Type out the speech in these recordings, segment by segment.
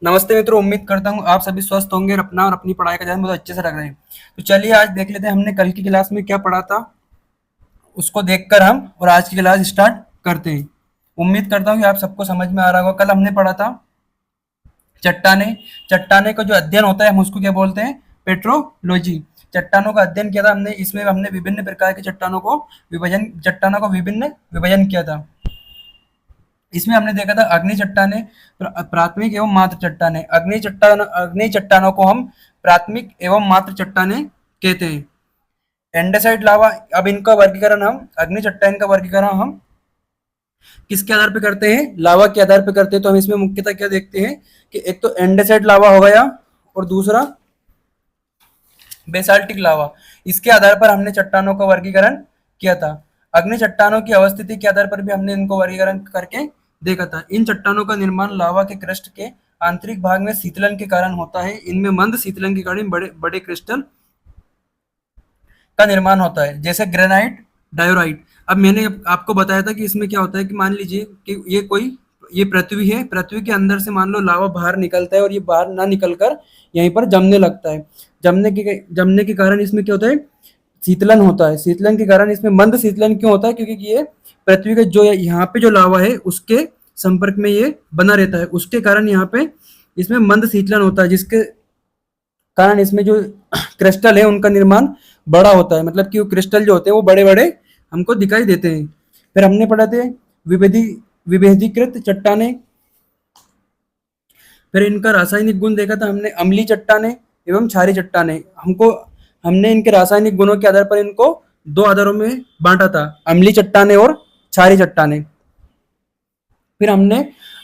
नमस्ते मित्रों, उम्मीद करता हूँ आप सभी स्वस्थ होंगे और अपना और अपनी पढ़ाई का ध्यान बहुत अच्छे से रख रहे हैं। तो चलिए आज देख लेते हैं हमने कल की क्लास में क्या पढ़ा था। उसको देखकर हम और आज की क्लास स्टार्ट करते हैं। उम्मीद करता हूँ कि आप सबको समझ में आ रहा होगा। कल हमने पढ़ा था चट्टाने। चट्टाने का जो अध्ययन होता है हम उसको क्या बोलते हैं? पेट्रोलॉजी। चट्टानों का अध्ययन किया था हमने। इसमें हमने विभिन्न प्रकार की चट्टानों को विभिन्न विभाजन किया था। इसमें हमने देखा था अग्नि चट्टाने, प्राथमिक एवं मात्र चट्टाने। अग्नि चट्टानों को हम प्राथमिक एवं मात्र चट्टाने कहते हैं। एंडेसाइट लावा। अब इनका वर्गीकरण हम अग्नि चट्टान का वर्गीकरण हम किसके आधार पे करते हैं? लावा के आधार पे करते हैं। तो हम इसमें मुख्यतः क्या देखते हैं कि एक तो एंडेसाइट लावा हो गया और दूसरा बेसाल्टिक लावा। इसके आधार पर हमने चट्टानों का वर्गीकरण किया था। अग्नि चट्टानों की अवस्थिति के आधार पर भी हमने इनको वर्गीकरण करके देखा था। इन चट्टानों का निर्माण लावा के क्रस्ट के आंतरिक भाग में शीतलन के कारण होता है। इनमें मंद शीतलन के कारण बड़े बड़े क्रिस्टल का निर्माण होता है, जैसे ग्रेनाइट, डायोराइट। अब मैंने आपको बताया था कि इसमें क्या होता है कि मान लीजिए कि ये पृथ्वी है। पृथ्वी के अंदर से मान लो लावा बाहर निकलता है और ये बाहर ना निकलकर यहीं पर जमने लगता है। जमने के कारण इसमें क्या होता है? शीतलन होता है। शीतलन के कारण इसमें मंद शीतलन क्यों होता है? क्योंकि ये पृथ्वी का जो यहाँ पे जो लावा है उसके संपर्क में ये बना रहता है। उसके कारण यहाँ पे इसमें मंद शीतलन होता है, जिसके कारण इसमें जो क्रिस्टल है उनका निर्माण बड़ा होता है। मतलब कि वो क्रिस्टल जो होते हैं वो बड़े बड़े हमको दिखाई देते हैं। फिर हमने पढ़ा थे विभेदी विभेदीकृत चट्टाने। फिर इनका रासायनिक गुण देखा था हमने, अम्लीय चट्टाने एवं क्षारीय चट्टाने। हमने इनके रासायनिक गुणों के आधार पर इनको दो आधारों में बांटा था, अम्लीय चट्टाने और क्षारीय चट्टाने। फिर हमने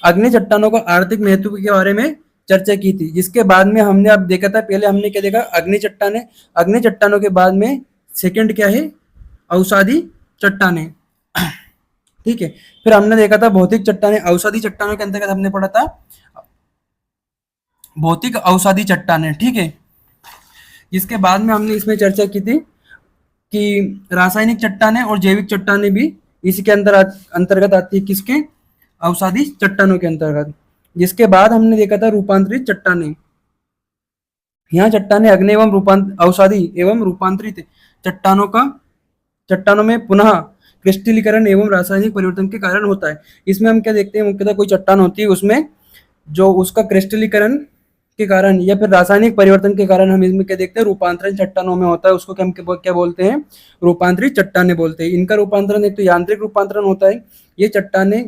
अग्नि चट्टानों को आर्थिक महत्व के बारे में चर्चा की थी, जिसके बाद में हमने अब देखा था, पहले हमने क्या देखा? अग्नि चट्टाने। अग्नि चट्टानों के बाद में सेकंड क्या है? औषधि चट्टाने। ठीक है। फिर हमने देखा था भौतिक चट्टाने। औषधि चट्टानों के अंतर्गत हमने पढ़ा था भौतिक औषधि चट्टाने। ठीक है। जिसके बाद में हमने इसमें चर्चा की थी कि रासायनिक चट्टाने और जैविक चट्टाने भी इसी के अंतर्गत आती है। किसके? औषधि चट्टानों के अंतर्गत। जिसके बाद हमने देखा था रूपांतरित चट्टाने। यहाँ चट्टाने अग्नि एवं औषधि एवं रूपांतरित चट्टानों में पुनः क्रिस्टलीकरण एवं रासायनिक परिवर्तन के कारण होता है। इसमें हम क्या देखते हैं? मुख्यतः कोई चट्टान होती है, उसमें जो उसका क्रिस्टलीकरण के कारण या फिर रासायनिक परिवर्तन के कारण हम इसमें क्या देखते हैं? रूपांतरण चट्टानों में होता है। उसको हम क्या बोलते हैं? रूपांतरित चट्टाने बोलते हैं। इनका रूपांतरण एक तो यांत्रिक रूपांतरण होता है। ये चट्टाने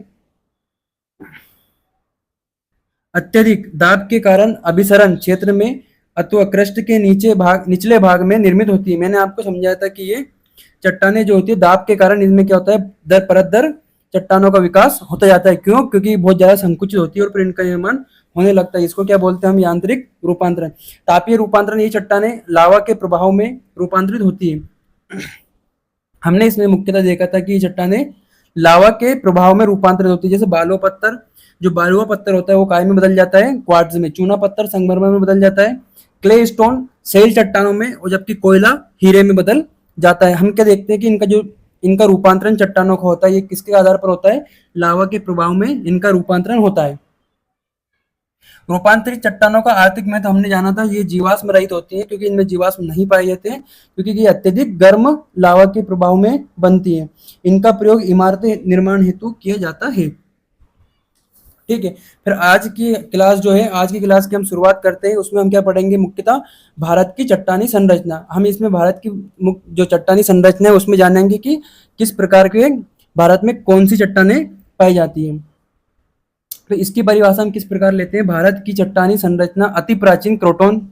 अत्यधिक दाब के कारण अभिसरण क्षेत्र में अथवा क्रस्ट के निचले भाग में निर्मित होती है। मैंने आपको समझाया था कि ये चट्टाने जो होती है दाब के कारण इनमें क्या होता है? दर परत दर चट्टानों का विकास होता जाता है। क्यों? क्योंकि बहुत ज्यादा संकुचित होती है और फिर इनका निर्माण होने लगता है। इसको क्या बोलते हैं हम? यांत्रिक रूपांतरण। तापीय रूपांतरण, ये चट्टाने लावा के प्रभाव में रूपांतरित होती है। हमने इसमें मुख्यतः देखा था कि ये चट्टाने लावा के प्रभाव में रूपांतरित होती है। जैसे बालुआ पत्थर, जो बालुआ पत्थर होता है वो काय में बदल जाता है? क्वार्ट्ज में। चूना पत्थर संगमरमर में बदल जाता है। क्ले स्टोन सेल चट्टानों में, और जबकि कोयला हीरे में बदल जाता है। हम क्या देखते हैं कि इनका रूपांतरण चट्टानों का होता है। ये किसके आधार पर होता है? लावा के प्रभाव में इनका रूपांतरण होता है। रूपांतरित चट्टानों का आर्थिक महत्व हमने जाना था, ये जीवाश्म रहित होती है, क्योंकि इनमें जीवाश्म नहीं पाए जाते हैं, क्योंकि ये अत्यधिक गर्म लावा के प्रभाव में बनती है। इनका प्रयोग इमारतें निर्माण हेतु किया जाता है। ठीक है। फिर आज की क्लास जो है, आज की क्लास की हम शुरुआत करते हैं। उसमें हम क्या पढ़ेंगे? मुख्यतः भारत की चट्टानी संरचना। हम इसमें भारत की जो चट्टानी संरचना है उसमें जानेंगे कि किस प्रकार के भारत में कौन सी चट्टानें पाई जाती है। तो इसकी परिभाषा हम किस प्रकार लेते हैं? भारत की चट्टानी संरचना अति प्राचीन क्रोटोन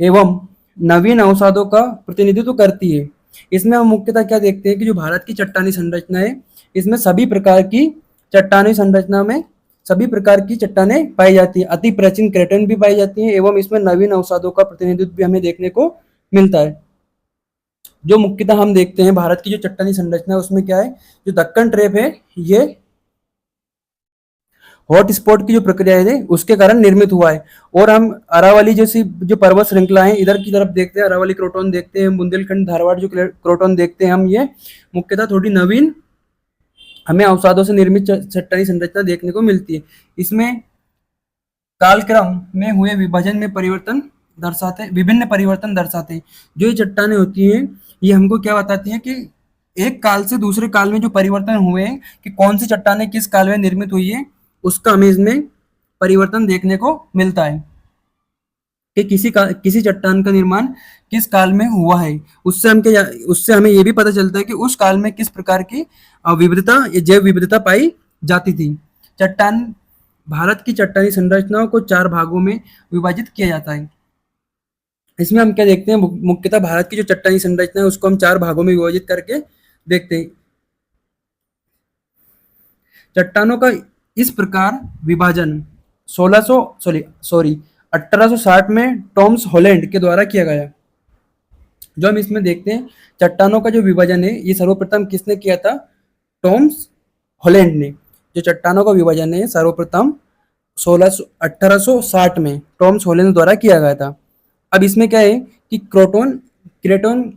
एवं नवीन अवसादों का प्रतिनिधित्व करती है। इसमें हम मुख्यतः क्या देखते हैं कि जो भारत की चट्टानी संरचना है, इसमें सभी प्रकार की चट्टानी संरचना में सभी प्रकार की चट्टानें पाई जाती है। अति प्राचीन क्रेटन भी पाई जाती है एवं इसमें नवीन अवसादों का प्रतिनिधित्व भी हमें देखने को मिलता है। जो मुख्यतः हम देखते हैं भारत की जो चट्टानी संरचना है उसमें क्या है? जो दक्कन ट्रेप है, ये हॉट स्पॉट की जो प्रक्रिया है उसके कारण निर्मित हुआ है। और हम अरावली जैसी जो पर्वत श्रृंखला है इधर की तरफ देखते हैं, अरावली क्रोटोन देखते हैं, बुंदेलखंड धारवाड़ जो क्रोटोन देखते हैं हम, ये मुख्यतः थोड़ी नवीन हमें अवसादों से निर्मित चट्टानी संरचना देखने को मिलती है। इसमें कालक्रम में हुए विभाजन में परिवर्तन दर्शाते, विभिन्न परिवर्तन दर्शाते हैं। जो ये चट्टानें होती हैं ये हमको क्या बताती हैं कि एक काल से दूसरे काल में जो परिवर्तन हुए हैं कि कौन सी चट्टानें किस काल में निर्मित हुई है, उसका हमें इसमें परिवर्तन देखने को मिलता है कि किसी चट्टान का निर्माण किस काल में हुआ है। उससे हमें ये भी पता चलता है कि उस काल में किस प्रकार की विविधता या जैव विविधता पाई जाती थी। चट्टान भारत की चट्टानी संरचनाओं को 4 भागों में विभाजित किया जाता है। इसमें हम क्या देखते हैं, मुख्यतः भारत की जो चट्टानी संरचना है उसको हम 4 भागों में विभाजित करके देखते हैं। चट्टानों का इस प्रकार विभाजन 1860 में टॉमस हॉलैंड के द्वारा किया गया। जो हम इसमें देखते हैं चट्टानों का जो विभाजन है ये सर्वप्रथम किसने किया था, टॉमस हॉलैंड ने। जो चट्टानों का विभाजन है सर्वप्रथम 1860 में टॉमस हॉलैंड द्वारा किया गया था। अब इसमें क्या है कि क्रेटोन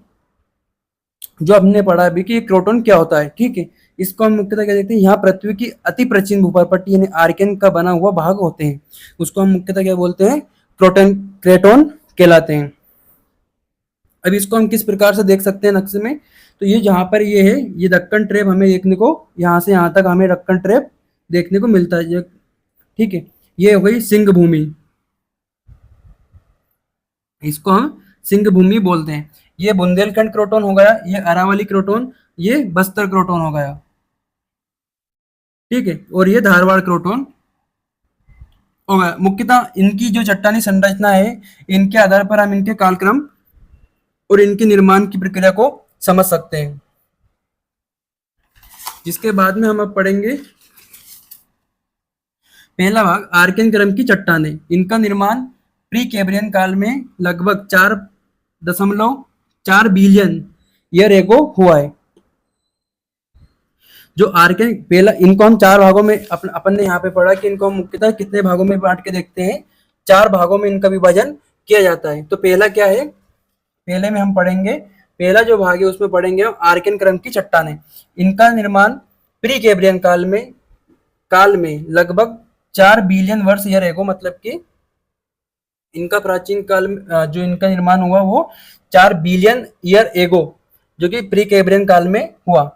जो हमने पढ़ा अभी कि क्रोटोन क्या होता है, ठीक है। इसको हम मुख्यतः क्या देखते हैं, यहाँ पृथ्वी की अति प्राचीन भूपटपट्टी यानी आर्कियन का बना हुआ भाग होते हैं, उसको हम मुख्यतः क्या बोलते हैं, क्रेटोन कहलाते हैं। अब इसको हम किस प्रकार से देख सकते हैं नक्शे में, तो ये जहाँ पर ये है ये दक्कन ट्रेप हमें देखने को, यहाँ से यहाँ तक हमें दक्कन ट्रेप देखने को मिलता है, ठीक है। ये हो गई सिंह भूमि, इसको हम सिंह भूमि बोलते हैं। ये बुंदेलखंड क्रोटोन हो गया, ये अरावली क्रोटोन, ये बस्तर क्रोटोन हो गया, ठीक है। और ये धारवाड़ क्रोटोन हो गया। मुख्यतः इनकी जो चट्टानी संरचना है इनके आधार पर हम इनके कालक्रम और इनके निर्माण की प्रक्रिया को समझ सकते हैं। जिसके बाद में हम अब पढ़ेंगे पहला भाग आर्कियन क्रम की चट्टानें। इनका निर्माण प्री कैम्ब्रियन काल में लगभग 4.4 बिलियन ईयर एगो हुआ है। जो आर्कियन पहला, इनको हम 4 भागों में अपन ने यहाँ पे पढ़ा कि इनको हम मुख्यतः कितने भागों में बांट के देखते हैं, 4 भागों में इनका विभाजन किया जाता है। तो पहला क्या है, पहले में हम पढ़ेंगे, पहला जो भाग है उसमें पढ़ेंगे आर्कियन क्रम की चट्टानें। इनका निर्माण प्री कैम्ब्रियन काल में लगभग 4 बिलियन वर्ष ईयर एगो, मतलब कि इनका प्राचीन काल में जो इनका निर्माण हुआ वो 4 बिलियन ईयर एगो, जो कि प्री कैम्ब्रियन काल में हुआ।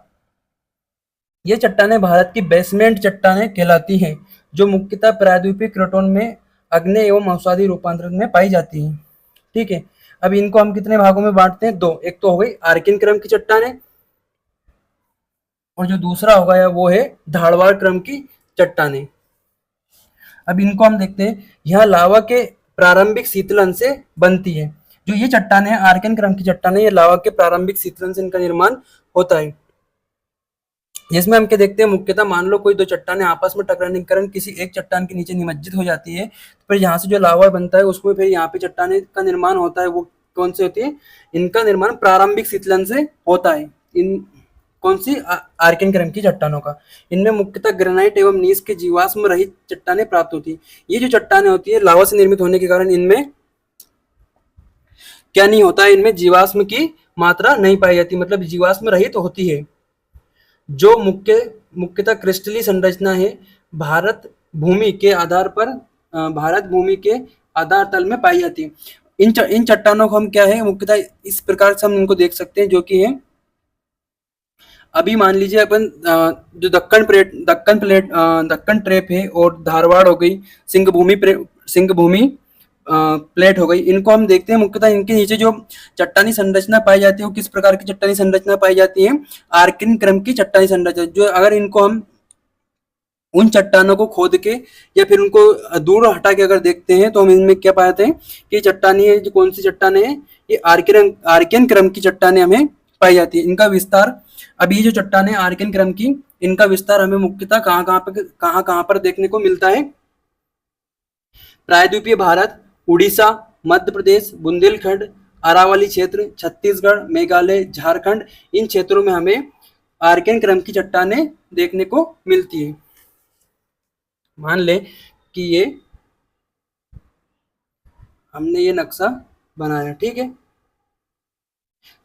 ये चट्टानें भारत की बेसमेंट चट्टानें कहलाती हैं, जो मुख्यतः प्रायद्वीपीय क्रोटोन में आग्नेय एवं अवसादी रूपांतरण में पाई जाती हैं, ठीक है। अब इनको हम कितने भागों में बांटते हैं, 2। एक तो हो गई आर्कियन क्रम की चट्टानें और जो दूसरा हो गया वो है धारवाड़ क्रम की चट्टानें। अब इनको हम देखते हैं, यह लावा के प्रारंभिक शीतलन से बनती है। जो ये चट्टानें आर्कियन क्रम की चट्टानें, ये लावा के प्रारंभिक शीतलन से इनका निर्माण होता है। जिसमें हम क्या देखते हैं, मुख्यतः मान लो कोई 2 चट्टानें आपस में टकराने के कारण किसी एक चट्टान के नीचे निमज्जित हो जाती है, तो फिर यहाँ से जो लावा बनता है उसमें फिर यहाँ पे चट्टाने का निर्माण होता है। वो कौन सी होती है, इनका निर्माण प्रारंभिक शीतलन से होता है। इन कौन सी, आर्कियन क्रम की चट्टानों का। इनमें मुख्यतः ग्रेनाइट एवं नीस के जीवाश्म रहित चट्टानें प्राप्त होती है। ये जो चट्टानें होती है लावा से निर्मित होने के कारण इनमें क्या नहीं होता है, इनमें जीवाश्म की मात्रा नहीं पाई जाती, मतलब जीवाश्म रहित होती है। जो मुख्यतः क्रिस्टलीय संरचना है भारत भूमि के आधार तल में पाई जाती है। इन चट्टानों को हम क्या है, मुख्यतः इस प्रकार से हम इनको देख सकते हैं, जो कि है अभी मान लीजिए अपन जो दक्कन ट्रेप है और धारवाड़ हो गई, सिंह भूमि प्लेट हो गई, इनको हम देखते हैं। मुख्यतः इनके नीचे जो चट्टानी संरचना पाई जाती है वो किस प्रकार की चट्टानी संरचना पाई जाती है, आर्कियन क्रम की चट्टानी संरचना। जो अगर इनको हम उन चट्टानों को खोद के या फिर उनको दूर हटा के अगर देखते हैं तो हम इनमें क्या पाते हैं कि चट्टानी है, जो कौन सी चट्टानें हैं, ये आर्कियन क्रम की चट्टानें हमें पाई जाती है। इनका विस्तार, अभी जो चट्टानें आर्कियन क्रम की, इनका विस्तार हमें मुख्यतः कहाँ पर देखने को मिलता है, प्रायद्वीपीय भारत, उड़ीसा, मध्य प्रदेश, बुंदेलखंड, अरावली क्षेत्र, छत्तीसगढ़, मेघालय, झारखंड, इन क्षेत्रों में हमें आर्कियन क्रम की चट्टानें देखने को मिलती है। मान ले कि ये हमने ये नक्शा बनाया, ठीक है।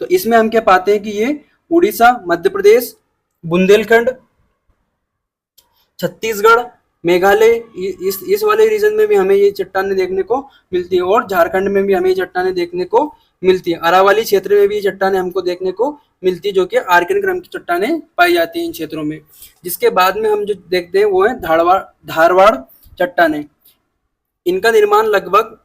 तो इसमें हम क्या पाते हैं कि ये उड़ीसा, मध्य प्रदेश, बुंदेलखंड, छत्तीसगढ़, मेघालय इस वाले रीजन में भी हमें ये चट्टानें देखने को मिलती है, और झारखंड में भी हमें ये चट्टानें देखने को मिलती है। अरावली क्षेत्र में भी ये चट्टानें हमको देखने को मिलती है, जो कि आर्कियन क्रम की चट्टानें पाई जाती हैं इन क्षेत्रों में। जिसके बाद में हम जो देखते हैं वो है धारवाड़ चट्टानें। इनका निर्माण लगभग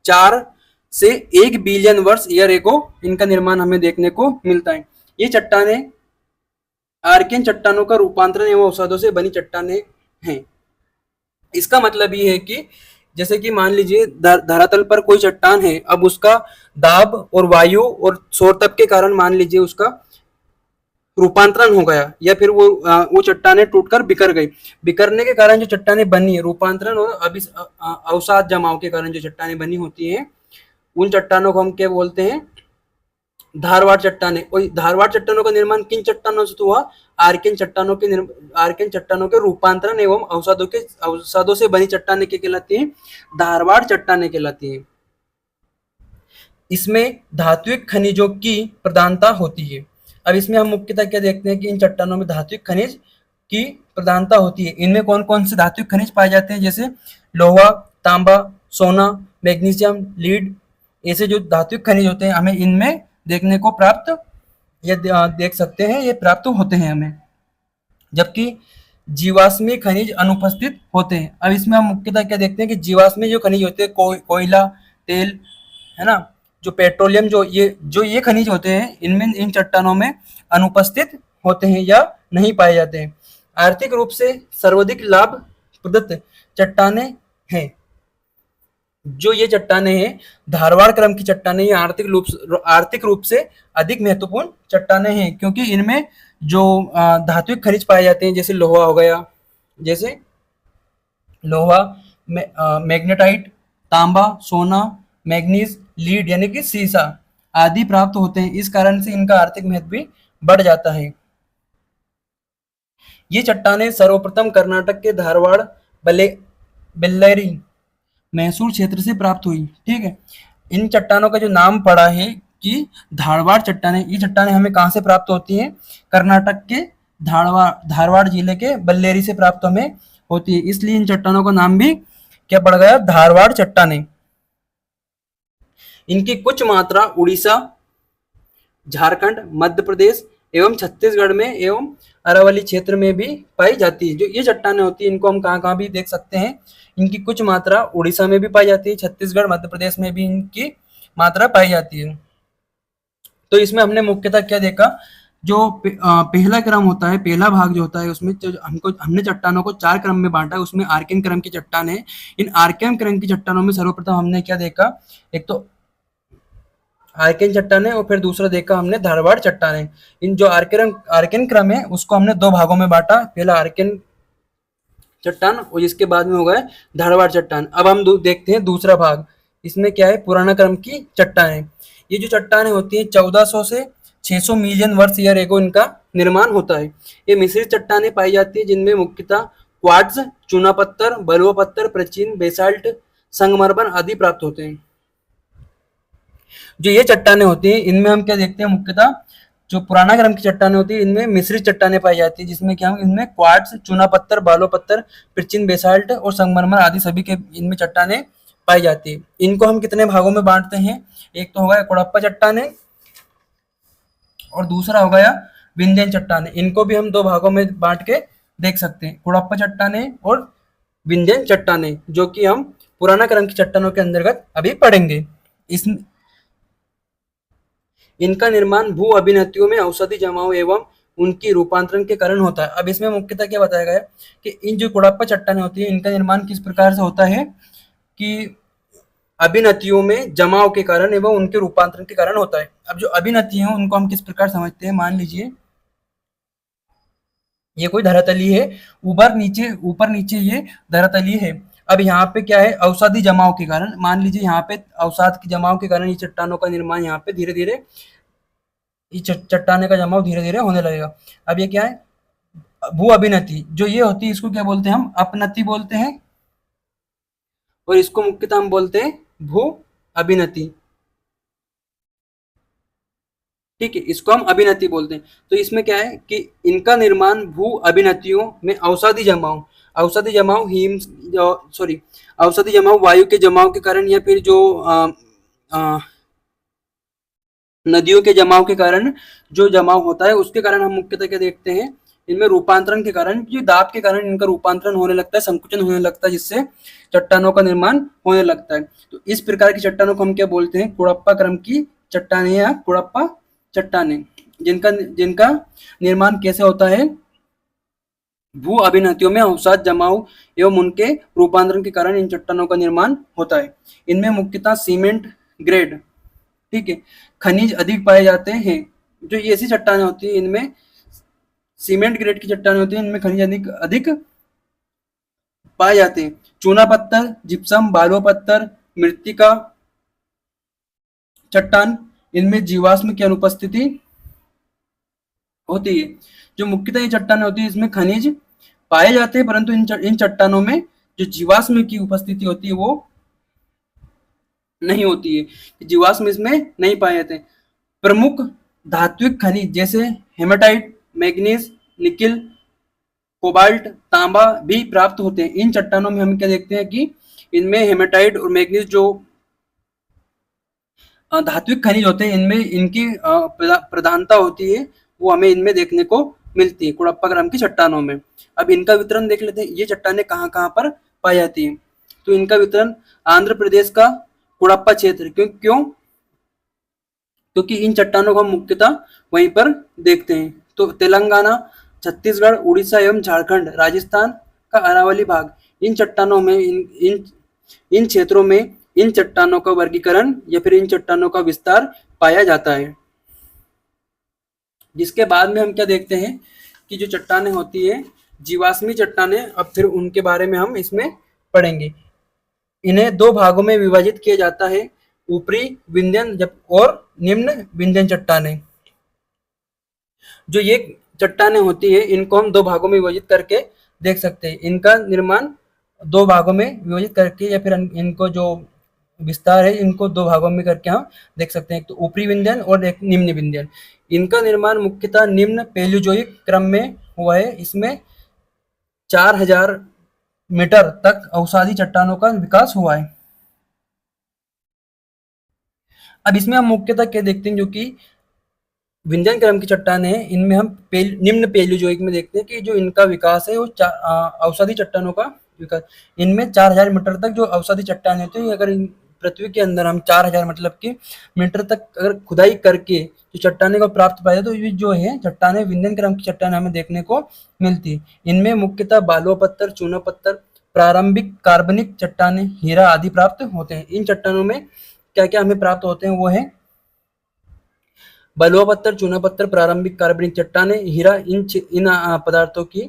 4 से 1 बिलियन वर्ष ईयर एगो इनका निर्माण हमें देखने को मिलता है। ये चट्टानें आर्कियन चट्टानों का रूपांतरण एवं औषधों से बनी चट्टानें हैं। इसका मतलब ये है कि जैसे कि मान लीजिए धरातल पर कोई चट्टान है, अब उसका दाब और वायु और सौरतप के कारण मान लीजिए उसका रूपांतरण हो गया, या फिर वो चट्टानें टूटकर बिखर गई। बिखरने के कारण जो चट्टानें बनी है, रूपांतरण और अवसाद जमाव के कारण जो चट्टानें बनी होती हैं, उन चट्टानों को हम क्या बोलते हैं? धारवाड़ चट्टानें। और धारवाड़ चट्टानों का निर्माण किन चट्टानों से हुआ? आर्कियन चट्टानों के रूपांतरण एवं अवसादों से बनी चट्टानें क्या कहलाती हैं? धारवाड़ चट्टानें कहलाती हैं। इसमें धात्विक खनिजों की प्रधानता होती है। अब इसमें हम मुख्यतः क्या देखते हैं कि इन चट्टानों में धात्विक खनिज की प्रधानता होती है। इनमें कौन कौन से धात्विक खनिज पाए जाते हैं? जैसे लोहा, तांबा, सोना, मैग्नीशियम, लीड, ऐसे जो धात्विक खनिज होते हैं हमें इनमें देखने को प्राप्त या देख सकते हैं, ये प्राप्त होते हैं हमें। जबकि जीवाश्मी खनिज अनुपस्थित होते हैं। अब इसमें हम मुख्यतः क्या देखते हैं कि जीवाश्मी जो खनिज होते हैं, कोयला, तेल, है ना, जो पेट्रोलियम, जो ये खनिज होते हैं, इनमें इन चट्टानों में अनुपस्थित होते हैं या नहीं पाए जाते हैं। आर्थिक रूप से सर्वाधिक लाभ प्रदत्त चट्टानें हैं। जो ये चट्टानें हैं, धारवाड़ क्रम की चट्टानें, ये आर्थिक रूप से अधिक महत्वपूर्ण चट्टानें हैं, क्योंकि इनमें जो धात्विक खनिज पाए जाते हैं, जैसे लोहा हो गया, जैसे लोहा, मैग्नेटाइट, तांबा, सोना, मैग्नीज, लीड यानी कि सीसा आदि प्राप्त होते हैं। इस कारण से इनका आर्थिक महत्व भी बढ़ जाता है। ये चट्टानें सर्वप्रथम कर्नाटक के धारवाड़ बेल्लेरी मैसूर क्षेत्र से प्राप्त हुई। ठीक है, इन चट्टानों का जो नाम पड़ा है कि धारवाड़ चट्टानें, ये चट्टानें हमें कहाँ से प्राप्त होती हैं? कर्नाटक के धारवाड़ जिले के बल्लेरी से प्राप्त हमें होती है। इसलिए इन चट्टानों का नाम भी क्या पड़ गया? धारवाड़ चट्टानें। इनकी कुछ मात्रा उड़ीसा, झारखंड, मध्य प्रदेश एवं छत्तीसगढ़ में एवं अरावली क्षेत्र में भी पाई जाती है। जो ये चट्टानें होती है, इनको हम कहाँ कहाँ भी देख सकते हैं। इनकी कुछ मात्रा उड़ीसा में भी पाई जाती है, छत्तीसगढ़, मध्य प्रदेश में भी इनकी मात्रा पाई जाती है। तो इसमें हमने मुख्यतः क्या देखा? जो पहला क्रम होता है, पहला भाग जो होता है, उसमें हमने चट्टानों को 4 क्रम में बांटा है। उसमें आर्कियन क्रम की चट्टान है। इन आर्कियन क्रम की चट्टानों में सर्वप्रथम हमने क्या देखा? एक तो आर्कियन चट्टानें, और फिर दूसरा देखा हमने धारवाड़ चट्टानें। इन जो आर्कियन क्रम है उसको हमने 2 भागों में बांटा। पहला आर्कियन चट्टान और इसके बाद में हो गए धारवाड़ चट्टान। अब हम देखते हैं दूसरा भाग। इसमें क्या है? पुराना क्रम की चट्टानें। ये जो चट्टानें होती हैं 1400 से 600 मिलियन वर्ष ईयर एगो इनका निर्माण होता है। ये मिश्रित चट्टानें पाई जाती है, जिनमें मुख्यतः क्वार्ट्ज, चूना पत्थर, बलुआ पत्थर, प्राचीन बेसाल्ट, संगमरमर आदि प्राप्त होते हैं। जो ये चट्टानें होती हैं इनमें हम क्या देखते हैं? मुख्यतः जो पुराना क्रम की चट्टानें होती है इनमें मिश्रित चट्टानें पाई जाती है, जिसमें क्या इनमें क्वार्ट्ज, चूना पत्थर, बालो पत्थर, प्राचीन बेसाल्ट और संगमरमर आदि सभी के इनमें चट्टानें पाई जाती है। इनको हम कितने भागों में बांटते हैं? एक तो हो गया कोडप्पा चट्टानें और दूसरा हो गया विंध्यन चट्टानें। इनको भी हम 2 भागों में बांट के देख सकते हैं, कोडप्पा चट्टानें और विंध्यन चट्टानें, जो कि हम पुराना क्रम की चट्टानों के अंतर्गत अभी पढ़ेंगे। इनका निर्माण भू अभिनतियों में औषधि जमाव एवं उनकी रूपांतरण के कारण होता है। अब इसमें मुख्यतः क्या बताया गया है कि इन जो कोडप्पा चट्टानें होती है इनका निर्माण किस प्रकार से होता है कि अभिनतियों में जमाव के कारण एवं उनके रूपांतरण के कारण होता है। अब जो अभिनति है उनको हम किस प्रकार समझते हैं? मान लीजिए ये कोई धरातली है, ऊपर नीचे ये धरातली है। अब यहाँ पे क्या है? औषधि जमाव के कारण, मान लीजिए यहाँ पे अवसाद के जमाव के कारण ये चट्टानों का निर्माण यहाँ पे धीरे धीरे, ये चट्टाने का जमाव धीरे धीरे होने लगेगा। अब ये क्या है? भू अभिनति जो ये होती है इसको क्या बोलते हैं? हम अपनति बोलते हैं, और इसको मुख्यतः हम बोलते हैं भू अभिनति। ठीक है, इसको हम अभिनति बोलते हैं। तो इसमें क्या है कि इनका निर्माण भू अभिनतियों में औषधि जमाव, औषधि जमाव हिम सॉरी औषधि जमाव वायु के जमाव के कारण या फिर जो अ, नदियों के जमाव के कारण जो जमाव होता है उसके कारण हम मुख्यतः क्या देखते हैं, इनमें रूपांतरण के कारण, जो दाब के कारण इनका रूपांतरण होने लगता है, संकुचन होने लगता है, जिससे चट्टानों का निर्माण होने लगता है। तो इस प्रकार की चट्टानों को हम क्या बोलते हैं, कुड़प्पा क्रम की चट्टाने या कुड़प्पा चट्टाने, जिनका जिनका निर्माण कैसे होता है, भू अभिनतियों में अवसाद जमाव एवं उनके रूपांतरण के कारण इन चट्टानों का निर्माण होता है। इनमें मुख्यतः सीमेंट ग्रेड, ठीक है, खनिज अधिक पाए जाते हैं। जो ये ऐसी चट्टानें होती है, इनमें सीमेंट ग्रेड की चट्टानें होती हैं, इनमें खनिज अधिक अधिक पाए जाते हैं। चूना पत्थर, जिप्सम, बालुआ पत्थर, मृत्तिका चट्टान, इनमें जीवाश्म की अनुपस्थिति होती है। जो मुख्यतः ये चट्टानें होती है, इसमें खनिज पाए जाते हैं, परंतु इन चट्टानों में जो जीवाश्म की उपस्थिति होती है वो नहीं होती है, जीवाश्म इसमें नहीं पाए जाते। प्रमुख धात्विक खनिज जैसे हेमाटाइट, मैग्नीज, निकिल, कोबाल्ट, तांबा भी प्राप्त होते हैं। इन चट्टानों में हम क्या देखते हैं कि इनमें हेमाटाइट और मैग्नीज जो धात्विक खनिज होते हैं, इनमें इनकी प्रधानता होती है, वो हमें इनमें देखने को मिलती है कुड़प्पा क्रम की चट्टानों में। अब इनका वितरण देख लेते हैं, ये चट्टानें कहाँ कहाँ पर पाई जाती हैं। तो इनका वितरण आंध्र प्रदेश का कुड़प्पा क्षेत्र, क्यों क्योंकि इन चट्टानों को हम मुख्यतः वहीं पर देखते हैं। तो तेलंगाना, छत्तीसगढ़, उड़ीसा एवं झारखंड, राजस्थान का अरावली भाग, इन चट्टानों में इन क्षेत्रों में इन चट्टानों का वर्गीकरण या फिर इन चट्टानों का विस्तार पाया जाता है। जिसके बाद में हम क्या देखते हैं कि जो चट्टानें होती है जीवाश्मी चट्टानें, अब फिर उनके बारे में हम इसमें पढ़ेंगे। इन्हें दो भागों में विभाजित किया जाता है, ऊपरी विंध्यन और निम्न विंध्यन चट्टानें। जो ये चट्टानें होती है, इनको हम दो भागों में विभाजित करके देख सकते हैं। इनका निर्माण दो भागों में विभाजित करके या फिर इनको जो विस्तार है, इनको दो भागों में करके हम देख सकते हैं, एक तो ऊपरी विंध्यन और एक निम्न विंध्यन। इनका निर्माण मुख्यतः निम्न पैलियोजोइक क्रम में हुआ है। इसमें 4000 मीटर तक अवसादी चट्टानों का विकास हुआ है। अब इसमें हम मुख्यतः क्या देखते हैं, जो कि विंध्यन क्रम की चट्टानें हैं, इनमें हम निम्न पैलियोजोइक में देखते हैं कि जो इनका विकास है वो अवसादी चट्टानों का विकास। इनमें 4000 मीटर तक जो अवसादी चट्टानें होती है, अगर पृथ्वी के अंदर हम 4000 मतलब कि मीटर तक अगर खुदाई करके जो चट्टाने को प्राप्त पाया, तो ये जो है चट्टाने विंध्यन क्रम की चट्टाने हमें देखने को मिलती है। इनमें मुख्यतः बालुआ पत्थर, चूना पत्थर, प्रारंभिक कार्बनिक चट्टाने, हीरा आदि प्राप्त होते हैं। इन चट्टानों में क्या क्या हमें प्राप्त होते हैं, वो है बलुआ पत्थर, चूना पत्थर, प्रारंभिक कार्बनिक चट्टाने, हीरा। इन पदार्थों की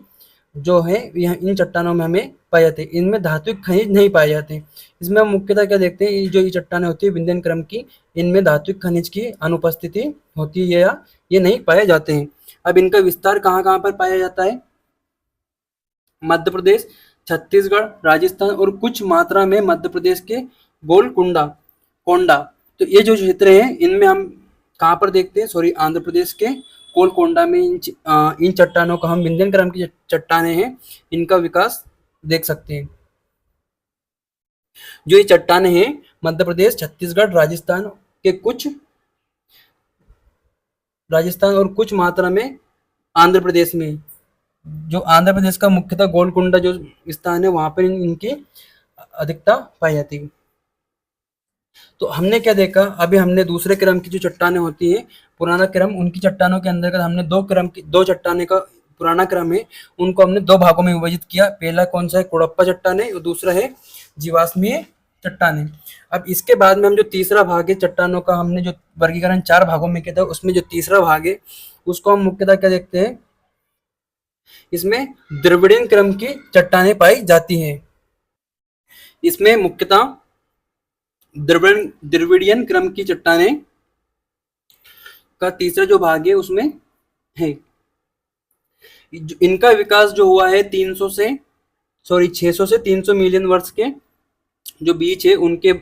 जो है इन चट्टानों में हमें पाए जाते हैं। इनमें धात्विक खनिज नहीं पाए जाते। इसमें हम मुख्यतः क्या देखते हैं, जो ये चट्टानें होती है विंध्यन क्रम की, इनमें धात्विक खनिज की अनुपस्थिति होती है या ये नहीं पाए जाते हैं। अब इनका विस्तार कहाँ कहाँ पर पाया जाता है, मध्य प्रदेश, छत्तीसगढ़, राजस्थान और कुछ मात्रा में मध्य प्रदेश के गोलकुंडा कोंडा। तो ये जो क्षेत्र है, इनमें हम कहाँ पर देखते हैं, सॉरी आंध्र प्रदेश के गोलकोंडा में इन चट्टानों का हम विंध्यन क्रम की चट्टाने हैं, इनका विकास देख सकते हैं। जो ये चट्टाने हैं मध्य प्रदेश, छत्तीसगढ़, राजस्थान और कुछ मात्रा में आंध्र प्रदेश में, जो आंध्र प्रदेश का मुख्यतः गोलकुंडा जो स्थान है, वहां पर इनकी अधिकता पाई जाती है। तो हमने क्या देखा, अभी हमने दूसरे क्रम की जो चट्टानें होती है, पुराना क्रम, उनकी चट्टानों के अंदर हमने दो चट्टाने का पुराना क्रम है, उनको हमने दो भागों में विभाजित किया। पहला कौन सा है, कुड़प्पा चट्टाने, और दूसरा है जीवाश्मीय चट्टाने। अब इसके बाद में हम जो तीसरा भाग है चट्टानों का, हमने जो वर्गीकरण 4 भागों में किया था, उसमें जो तीसरा भाग है उसको हम मुख्यतः क्या देखते हैं, इसमें द्रविड़ीय क्रम की चट्टानें पाई जाती हैं। इसमें मुख्यतः द्रविड़ीय क्रम की चट्टाने का तीसरा जो भाग है उसमें है। इनका विकास जो हुआ है 600 से 300 मिलियन वर्ष के जो बीच है, उनके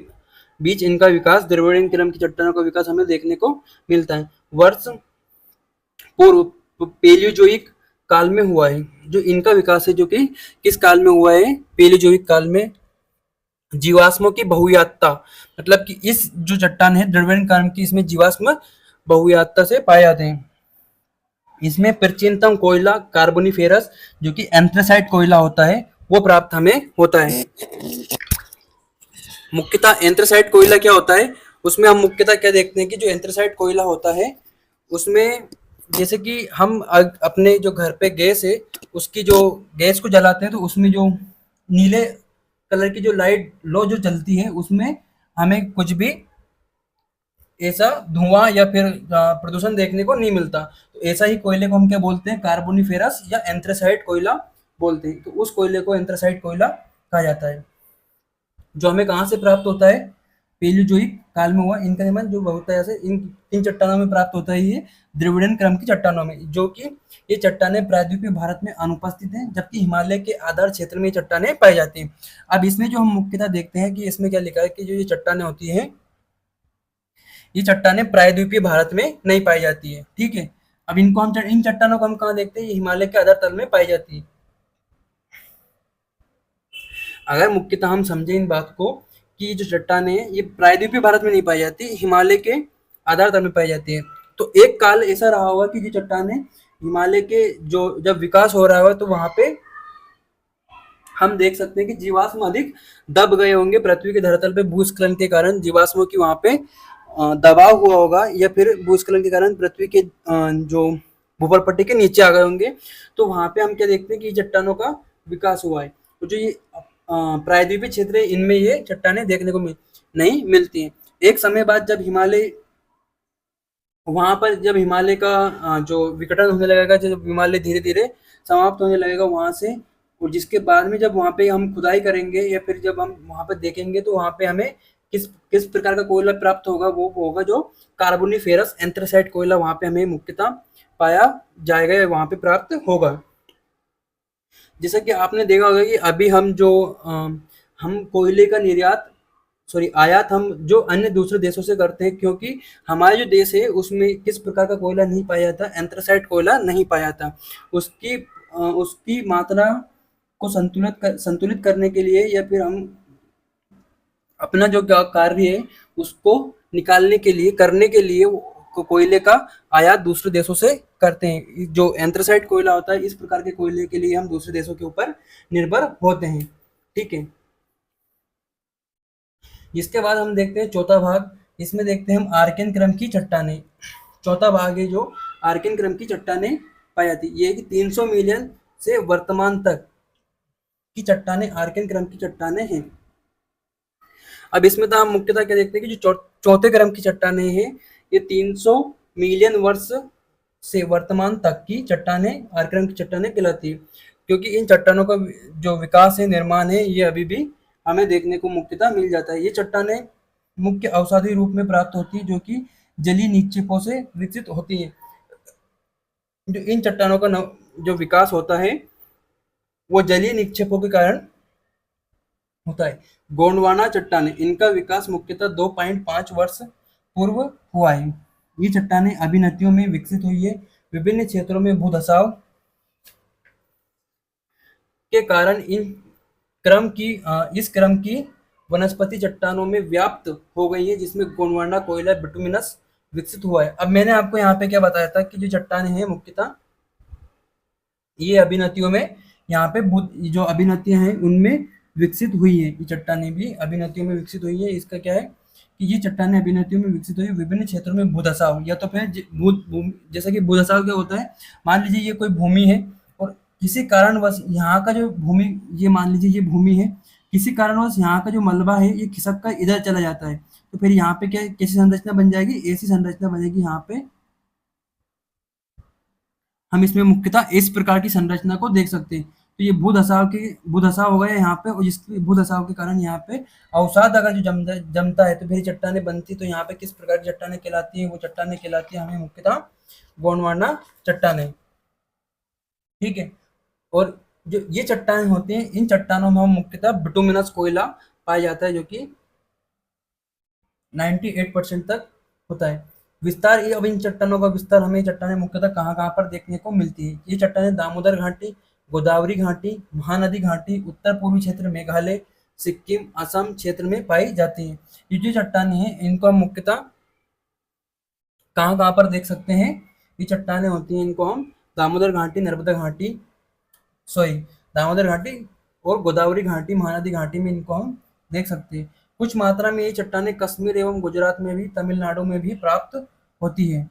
बीच इनका विकास, द्रविड़ीय क्रम की चट्टानों का विकास हमें देखने को मिलता है। वर्ष पूर्व पैलियोजोइक काल में हुआ है। जो इनका विकास है जो कि किस काल में हुआ है, पेलियोजोइक काल में। जीवाश्मों की बहुयात्ता, मतलब कि इस जो चट्टान है द्रविड़ीय काल की, इसमें जीवाश्म बहुयात्ता से पाए जाते हैं। इसमें प्राचीनतम कोयला कार्बोनिफेरस जो कि एंथ्रेसाइट कोयला होता है वो प्राप्त हमें होता है। मुख्यतः एंथ्रेसाइट कोयला क्या होता है, उसमें हम मुख्यतः क्या देखते हैं कि जो एंथ्रेसाइट कोयला होता है उसमें जैसे कि हम अपने जो घर पे गैस है उसकी जो गैस को जलाते हैं तो उसमें जो नीले कलर की जो लाइट लो जो जलती है उसमें हमें कुछ भी ऐसा धुआं या फिर प्रदूषण देखने को नहीं मिलता। तो ऐसा ही कोयले को हम क्या बोलते हैं, कार्बोनिफेरस या एंथ्रेसाइट कोयला बोलते हैं। तो उस कोयले को एंथ्रेसाइट कोयला कहा जाता है, जो हमें कहाँ से प्राप्त होता है, पेलियोजोइक काल में हुआ। इनका निर्माण जो बहुत से इन चट्टानों में प्राप्त होता है, ये द्रविड़ीय क्रम की चट्टानों में, जो कि ये चट्टानें प्रायद्वीपीय भारत में अनुपस्थित हैं, जबकि हिमालय के आधार क्षेत्र में ये चट्टानें पाई जाती हैं। अब इसमें जो हम मुख्यतः देखते हैं कि इसमें क्या लिखा है कि जो ये चट्टानें होती हैं ये चट्टानें प्रायद्वीपीय भारत में नहीं पाई जाती है। ठीक है, अब इनको हम इन चट्टानों को हम कहाँ देखते हैं, ये हिमालय के आधार तल में पाई जाती है। अगर मुख्यतः हम समझें इन बात को कि ये जो चट्टानें हैं ये प्रायद्वीपीय भारत में नहीं पाई जाती, हिमालय के आधार तल में पाई जाती है। तो एक काल ऐसा रहा होगा कि ये चट्टानें हिमालय के जो जब विकास हो रहा होगा तो वहां पे हम देख सकते हैं कि जीवाश्म अधिक दब गए होंगे पृथ्वी के धरातल पे, भूस्खलन के कारण जीवाश्मों की वहां पे दबाव हुआ होगा, या फिर भूस्खलन के कारण पृथ्वी के जो भूपर पट्टी के नीचे आ गए होंगे। तो वहां पे हम क्या देखते हैं कि चट्टानों का विकास हुआ है। तो जो ये प्रायद्वीपीय क्षेत्र है इनमें ये चट्टानें देखने को नहीं मिलती हैं। एक समय बाद जब हिमालय वहां पर जब हिमालय का जो विघटन होने लगेगा, जब हिमालय धीरे धीरे समाप्त होने लगेगा वहां से, और जिसके बाद में जब वहां पे हम खुदाई करेंगे या फिर जब हम वहां पे देखेंगे तो वहां पे हमें किस किस प्रकार का कोयला प्राप्त होगा, वो होगा जो कार्बोनिफेरस एंथ्रेसाइट कोयला वहां पे हमें मुख्यतः पाया जाएगा या वहां पे प्राप्त होगा। जैसा कि आपने देखा होगा कि अभी हम कोयले का निर्यात सॉरी आयात हम जो अन्य दूसरे देशों से करते हैं, क्योंकि हमारा जो देश है उसमें किस प्रकार का कोयला नहीं पाया जाता, एंथ्रेसाइट कोयला नहीं पाया जाता। उसकी मात्रा को संतुलित करने के लिए या फिर हम अपना जो कार्य है उसको निकालने के लिए करने के लिए कोयले का आयात दूसरे देशों से करते हैं। जो एंथ्रेसाइट कोयला होता है इस प्रकार के कोयले के लिए हम दूसरे देशों के ऊपर निर्भर होते हैं। ठीक है, इसके बाद हम देखते हैं चौथा भाग। इसमें देखते हैं हम आर्कियन क्रम की चट्टानें। चौथा भाग है जो आर्कियन क्रम की चट्टानें पाई जाती है। ये कि 300 मिलियन से वर्तमान तक की चट्टानें आर्कियन क्रम की चट्टानें हैं। अब इसमें तो हम मुख्यतः क्या देखते हैं कि जो चौथे क्रम की चट्टानें हैं ये 300 मिलियन वर्ष से वर्तमान तक की चट्टानें आर्कियन क्रम की चट्टानें कहलाती है, क्योंकि इन चट्टानों का जो विकास है निर्माण है ये अभी भी हमें देखने को मुख्यतः मिल जाता है। ये चट्टानें मुख्य औषधि रूप में प्राप्त होती है जो कि जलीय निक्षेपों से विकसित होती है। जो इन चट्टानों का जो विकास होता है वो जलीय निक्षेपों के कारण होता है। गोंडवाना चट्टानें, इनका विकास मुख्यतः 2.5 वर्ष पूर्व हुआ है। ये चट्टानें अभी नदियों में विकसित हुई है। विभिन्न क्षेत्रों में भूधसाव के कारण इस क्रम की वनस्पति चट्टानों में व्याप्त हो गई है, जिसमें गोंडवाना कोयला बिटुमिनस विकसित हुआ है। अब मैंने आपको यहाँ पे क्या बताया था कि जो चट्टानें हैं मुख्यतः ये अभिनतियों में यहाँ पे जो अभिनतियां हैं उनमें विकसित हुई है। ये चट्टानें भी अभिनतियों में विकसित हुई है। इसका क्या है कि ये चट्टानें अभिनतियों में विकसित हुई है विभिन्न क्षेत्रों में भूधसाव, या तो फिर जैसा कि भूधसाव क्या होता है, मान लीजिए ये कोई भूमि है और किसी कारणवश यहाँ का जो भूमि, ये मान लीजिए ये भूमि है, किसी कारणवश यहाँ का जो मलबा है ये खिसक कर इधर चला जाता है, तो फिर यहाँ पे क्या कैसी संरचना बन जाएगी, ऐसी संरचना बनेगी। यहाँ पे हम इसमें मुख्यतः इस प्रकार की संरचना को देख सकते हैं। तो ये भूधसाव हो गया यहाँ पे, और जिस भूधसाव के कारण यहाँ पे अवसाद अगर जो जमता है तो फिर चट्टानें बनती। तो यहाँ पे किस प्रकार की चट्टानें कहलाती है, वो चट्टानें कहलाती है हमें मुख्यतः गोंडवाना चट्टानें। ठीक है, और जो ये चट्टानें होती हैं इन चट्टानों में हम मुख्यतः बिटुमिनस कोयला पाया जाता है जो कि 98% तक होता है। विस्तार, ये अब इन चट्टानों का विस्तार हमें चट्टानें मुख्यतः कहाँ कहाँ पर देखने को मिलती है। ये चट्टानें दामोदर घाटी, गोदावरी घाटी, महानदी घाटी, उत्तर पूर्वी क्षेत्र मेघालय, सिक्किम, असम क्षेत्र में पाई जाती है। ये जो चट्टानें हैं इनको हम मुख्यतः कहाँ कहाँ पर देख सकते हैं। ये चट्टानें होती हैं, इनको हम दामोदर घाटी, नर्मदा घाटी, सॉरी दामोदर घाटी और गोदावरी घाटी, महानदी घाटी में इनको हम देख सकते हैं। कुछ मात्रा में ये चट्टानें कश्मीर एवं गुजरात में भी, तमिलनाडु में भी प्राप्त होती है।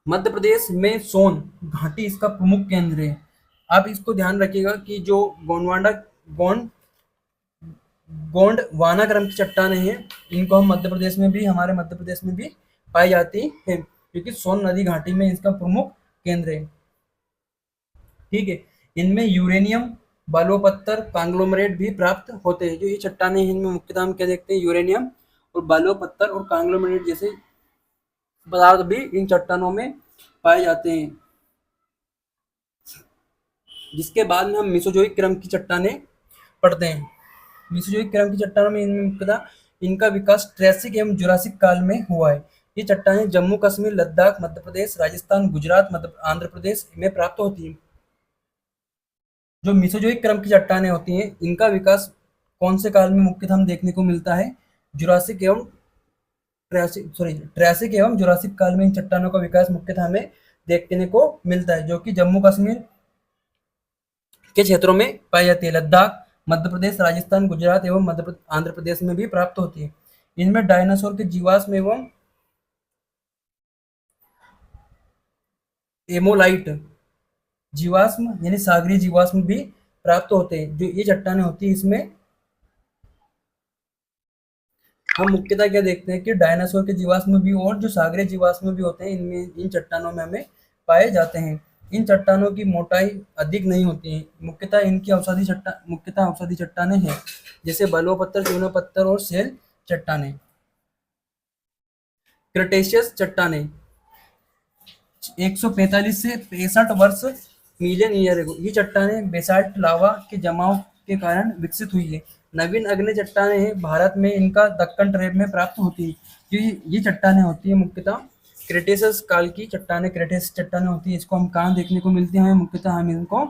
मध्य प्रदेश में सोन घाटी इसका प्रमुख केंद्र है। आप इसको ध्यान रखिएगा कि जो गोंड गोंडवाना क्रम की चट्टानें हैं, इनको हम मध्य प्रदेश में भी, हमारे मध्य प्रदेश में भी पाई जाती है, क्योंकि सोन नदी घाटी में इसका प्रमुख केंद्र है। ठीक है, इनमें यूरेनियम, बालुआ पत्थर, कांग्लोमरेट भी प्राप्त होते हैं। जो ये चट्टानें हैं इनमें मुख्यतः हम क्या देखते हैं, यूरेनियम और बालुआ पत्थर और कांग्लोमरेट जैसे पदार्थ भी इन चट्टानों में पाए जाते हैं। जिसके बाद में हम मेसोजोइक क्रम की चट्टानें पढ़ते हैं। मेसोजोइक क्रम की चट्टानों में इनमें मुख्यतः इनका विकास ट्रैसिक एवं जुरासिक काल में हुआ है। ये चट्टानें जम्मू कश्मीर, लद्दाख, मध्य प्रदेश, राजस्थान, गुजरात, आंध्र प्रदेश में प्राप्त होती हैं। जो मेसोजोइक क्रम की चट्टानें होती हैं इनका विकास कौन से काल में मुख्यतः हम देखने को मिलता है, ट्रैसिक एवं जुरासिक काल में इन चट्टानों का विकास मुख्यतः हमें देखने को मिलता है, जो कि जम्मू कश्मीर के क्षेत्रों में पाई जाती है। लद्दाख, मध्य प्रदेश, राजस्थान, गुजरात एवं आंध्र प्रदेश में भी प्राप्त होती है। इनमें डायनासोर के जीवाश्म एवं एमोलाइट जीवाश्म यानी सागरीय जीवाश्म भी प्राप्त होते हैं। जो ये चट्टानें होती है इसमें हम मुख्यतः क्या देखते हैं कि डायनासोर के जीवाश्म भी और जो सागरीय जीवाश्म भी होते हैं इनमें, इन चट्टानों में हमें पाए जाते हैं। इन चट्टानों की मोटाई अधिक नहीं होती है। मुख्यतः औषधि चट्टानें हैं, जैसे बलुआ पत्थर, चूना पत्थर और सेल चट्टानें। क्रेटेशियस चट्टानें 145 से 65 वर्ष मिलियन ईयर एगो ये चट्टानें बेसाल्ट लावा के जमाव के कारण विकसित हुई है। नवीन अग्नि चट्टानें हैं, भारत में इनका दक्कन ट्रेप में प्राप्त होती है। ये चट्टानें होती है मुख्यतः क्रेटेशियस काल की चट्टानें, क्रेटेशियस चट्टानें होती है। इसको हम कहाँ देखने को मिलती हैं, मुख्यतः हम इनको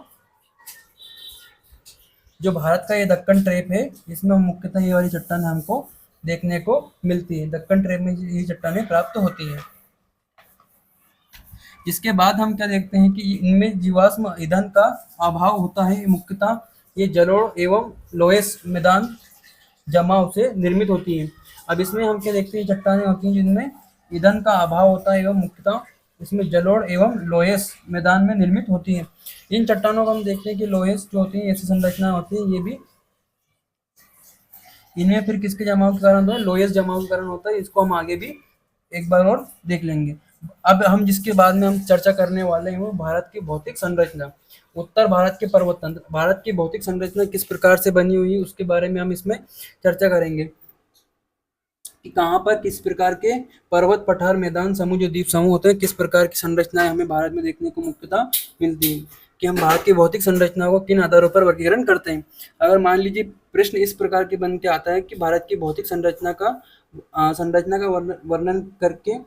जो भारत का ये दक्कन ट्रेप है इसमें मुख्यतः ये वाली चट्टानें हमको देखने को मिलती है। दक्कन ट्रेप में ये चट्टानें प्राप्त होती है। जिसके बाद हम क्या देखते हैं कि इनमें जीवाश्म ईंधन का अभाव होता है। मुख्यतः ये जलोढ़ एवं लोएस मैदान जमाव से निर्मित होती है। अब इसमें हम क्या देखते हैं, चट्टानें होती हैं जिनमें ईंधन का अभाव होता है एवं मुख्यतः इसमें जलोढ़ एवं लोएस मैदान में निर्मित होती है। इन चट्टानों को हम देखते हैं कि लोएस जो होती है ऐसी संरचना होती है, ये भी इनमें फिर किसके जमाव के कारण होता है, लोएस जमाव के कारण होता है। इसको हम आगे भी एक बार और देख लेंगे। अब हम जिसके बाद में हम चर्चा करने वाले हैं वो भारत की भौतिक संरचना। उत्तर भारत के पर्वत तंत्र, भारत की भौतिक संरचना किस प्रकार से बनी हुई है उसके बारे में हम इसमें चर्चा करेंगे कि कहाँ पर किस प्रकार के पर्वत, पठार, मैदान, समूह, जो द्वीप समूह होते हैं, किस प्रकार की संरचनाएं हमें भारत में देखने को मुख्यतः मिलती है, कि हम भारत की भौतिक संरचना को किन आधारों पर वर्गीकरण करते हैं। अगर मान लीजिए प्रश्न इस प्रकार के बन के आता है कि भारत की भौतिक संरचना का वर्णन करके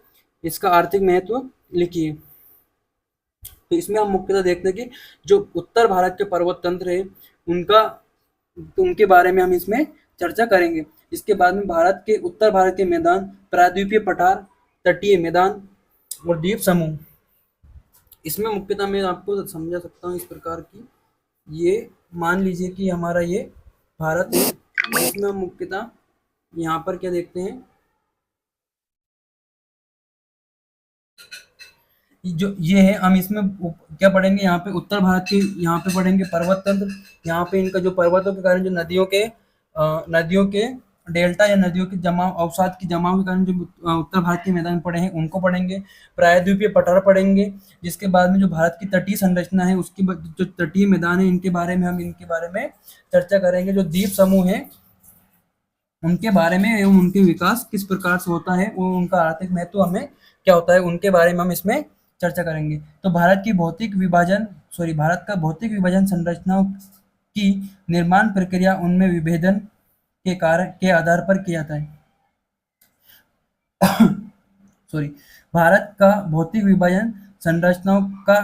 इसका आर्थिक महत्व लिखिए, तो इसमें हम मुख्यतः देखते हैं कि जो उत्तर भारत के पर्वत तंत्र है उनके बारे में हम इसमें चर्चा करेंगे। इसके बाद में भारत के उत्तर भारत के मैदान, प्रायद्वीपीय पठार, तटीय मैदान और द्वीप समूह, इसमें मुख्यतः मैं आपको समझा सकता हूँ इस प्रकार की। ये मान लीजिए कि हमारा ये भारत है, इसमें हम मुख्यतः यहाँ पर क्या देखते हैं, जो ये है हम इसमें क्या पढ़ेंगे, यहाँ पे उत्तर भारत की यहाँ पे पढ़ेंगे पर्वत तंत्र। यहाँ पे इनका जो पर्वतों के कारण जो नदियों के डेल्टा या नदियों के जमाव, अवसाद की जमाव के कारण जो उत्तर भारत के मैदान पड़े हैं उनको पढ़ेंगे। प्रायद्वीपीय पठार पढ़ेंगे। जिसके बाद में जो भारत की तटीय संरचना है उसकी जो तटीय मैदान है इनके बारे में चर्चा करेंगे। जो द्वीप समूह है उनके बारे में एवं उनके विकास किस प्रकार से होता है, वो उनका आर्थिक महत्व हमें क्या होता है, उनके बारे में हम इसमें चर्चा करेंगे। तो भारत का भौतिक विभाजन संरचनाओं की निर्माण प्रक्रिया उनमें विभेदन के आधार पर किया जाता है। भारत का भौतिक विभाजन संरचनाओं का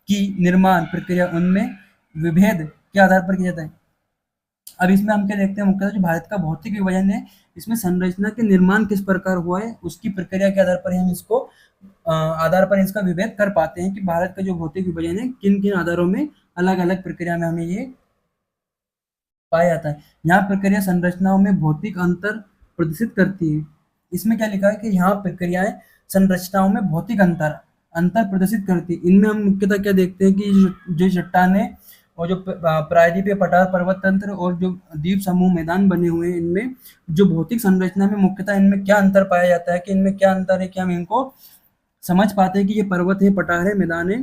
की निर्माण प्रक्रिया उनमें विभेद के आधार पर किया जाता है। अब इसमें हम क्या देखते हैं, मुख्यतः जो भारत का भौतिक विभाजन है, इसमें संरचना के निर्माण किस प्रकार हुआ है, उसकी प्रक्रिया के आधार पर हम इसको आधार पर इसका विभेद कर पाते हैं कि भारत का जो भौतिक विभाजन है किन किन आधारों में अलग अलग प्रक्रिया में हमें ये पाया जाता है। यहाँ प्रक्रिया संरचनाओं में भौतिक अंतर प्रदर्शित करती है। इसमें क्या लिखा है कि यहाँ प्रक्रियाएं संरचनाओं में भौतिक अंतर अंतर प्रदर्शित करती है। इनमें हम मुख्यतः क्या देखते हैं कि जो चट्टाने और जो प्रायद्वीपीय पठार पर्वत तंत्र और जो द्वीप समूह मैदान बने हुए हैं, इनमें जो भौतिक संरचना में मुख्यतः इनमें क्या अंतर पाया जाता है, कि इनमें क्या अंतर है, कि हम इनको समझ पाते हैं कि ये पर्वत है, पठार है, मैदान है,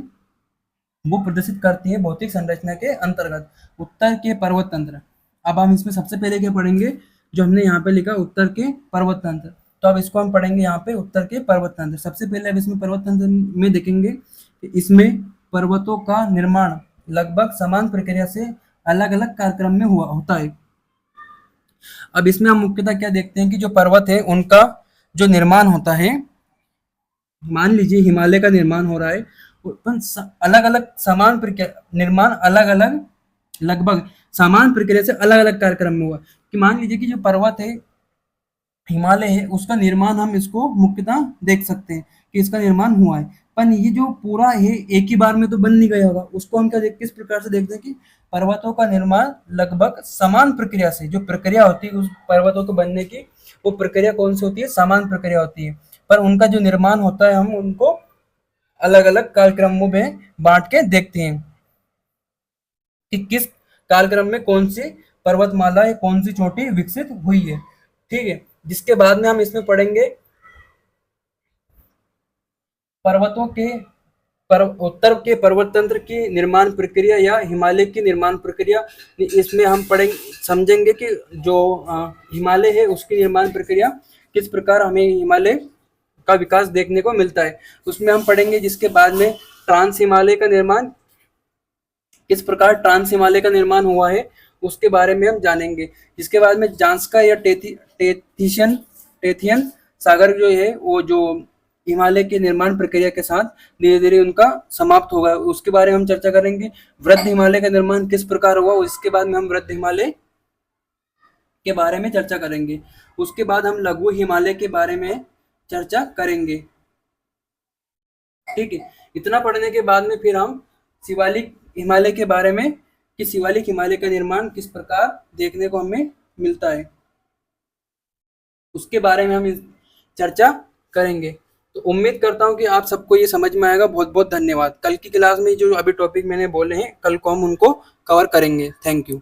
वो प्रदर्शित करती है भौतिक संरचना के अंतर्गत। उत्तर के पर्वत तंत्र, अब हम इसमें सबसे पहले क्या पढ़ेंगे, जो हमने यहाँ पे लिखा उत्तर के पर्वत तंत्र, तो अब इसको हम पढ़ेंगे यहाँ पे उत्तर के पर्वत तंत्र। सबसे पहले अब इसमें पर्वत तंत्र में देखेंगे कि इसमें पर्वतों का निर्माण लगभग समान प्रक्रिया से अलग अलग कार्यक्रम में होता है। अब इसमें हम मुख्यतः क्या देखते हैं कि जो पर्वत है उनका जो निर्माण होता है, मान लीजिए हिमालय का निर्माण हो रहा है, अलग अलग समान प्रक्रिया निर्माण अलग अलग लगभग समान प्रक्रिया से अलग अलग कार्यक्रम में हुआ। कि मान लीजिए कि जो पर्वत है हिमालय है, उसका निर्माण हम इसको मुख्यतः देख सकते हैं कि इसका निर्माण हुआ है, पर ये जो पूरा है एक ही बार में तो बन नहीं गया होगा। उसको हम क्या किस प्रकार से देखते हैं कि पर्वतों का निर्माण लगभग समान प्रक्रिया से, जो प्रक्रिया होती है उस पर्वतों को बनने की, वो प्रक्रिया कौन सी होती है, समान प्रक्रिया होती है, पर उनका जो निर्माण होता है हम उनको अलग अलग कालक्रमों में बांट के देखते हैं कि किस कालक्रम में कौन सी पर्वतमाला या कौन सी चोटी विकसित हुई है। ठीक है, जिसके बाद में हम इसमें पढ़ेंगे पर्वतों के उत्तर के पर्वत तंत्र की निर्माण प्रक्रिया या हिमालय की निर्माण प्रक्रिया। इसमें हम पढ़ेंगे समझेंगे कि जो हिमालय है उसकी निर्माण प्रक्रिया किस प्रकार हमें हिमालय का विकास देखने को मिलता है, उसमें हम पढ़ेंगे। जिसके बाद में ट्रांस हिमालय का निर्माण, किस प्रकार ट्रांस हिमालय का निर्माण हुआ है उसके बारे में हम जानेंगे। जिसके बाद में जांस्का या टेथियन सागर जो है वो जो हिमालय के निर्माण प्रक्रिया के साथ धीरे धीरे उनका समाप्त होगा, उसके बारे में हम चर्चा करेंगे। वृद्ध हिमालय का निर्माण किस प्रकार हुआ, इसके बाद में हम वृद्ध हिमालय के बारे में चर्चा करेंगे। उसके बाद हम लघु हिमालय के बारे में चर्चा करेंगे। ठीक है, इतना पढ़ने के बाद में फिर हम शिवालिक हिमालय के बारे में, कि शिवालिक हिमालय का निर्माण किस प्रकार देखने को हमें मिलता है, उसके बारे में हम चर्चा करेंगे। तो उम्मीद करता हूं कि आप सबको ये समझ में आएगा। बहुत बहुत धन्यवाद। कल की क्लास में जो अभी टॉपिक मैंने बोले हैं, कल को हम उनको कवर करेंगे। Thank you.